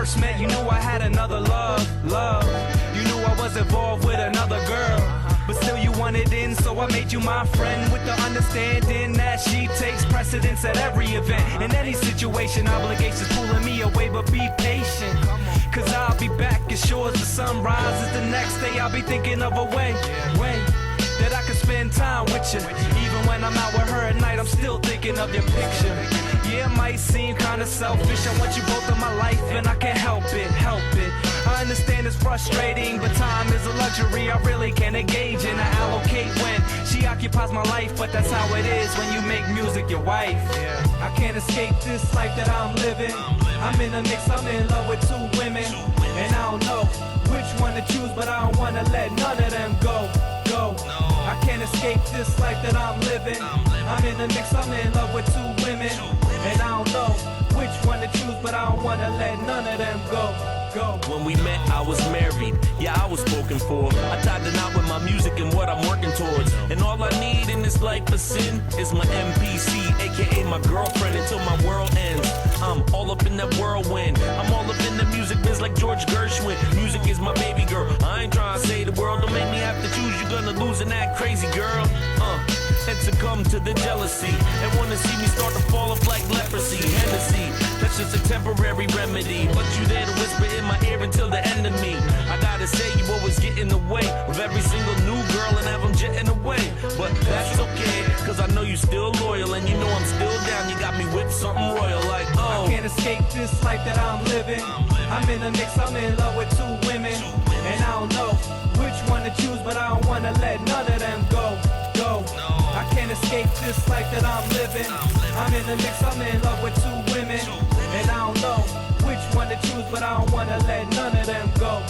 first met, you knew I had another love. You knew I was involved with another girl, but still you wanted in, so I made you my friend with the understanding that she takes precedence at every event. In any situation, obligations pulling me away, but be patient, cause I'll be back as sure as the sun rises the next day. I'll be thinking of a way that I can spend time with you. Even when I'm out with her at night, I'm still thinking of your picture. Yeah, it might seem kinda selfish, I want you both in my life and I can't help it. I understand it's frustrating, but time is a luxury I really can't engage in. I allocate when she occupies my life, but that's how it is when you make music your wife. I can't escape this life that I'm living. I'm in a mix, I'm in love with two women, and I don't know which one to choose, but I don't wanna let none of them go. I can't escape this life that I'm living. I'm in a mix, I'm in love with two women, and I don't know which one to choose, but I don't wanna let none of them go. When we met, I was married, yeah, I was spoken for. I tied the knot with my music and what I'm working towards. And all I need in this life of sin is my MPC, aka my girlfriend, until my world ends. I'm all up in that whirlwind. I'm all up in the music biz like George Gershwin. Music is my baby girl. I ain't trying to say the world don't make me have to choose. You're gonna lose and act crazy, girl. And succumb to the jealousy and wanna see me start to fall off like leprosy. Hennessy, that's just a temporary remedy, but you there to whisper in my ear until the end of me. I gotta say, you always get in the way of every single new girl and have them jetting away. But that's okay, cause I know you still loyal, and you know I'm still down. You got me with something royal like, I can't escape this life that I'm living. I'm in a mix, I'm in love with two women, and I don't know which one to choose, but I don't wanna let none of them go. I can't escape this life that I'm living. I'm in a mix, I'm in love with two women, and I don't know which one to choose, but I don't wanna let none of them go.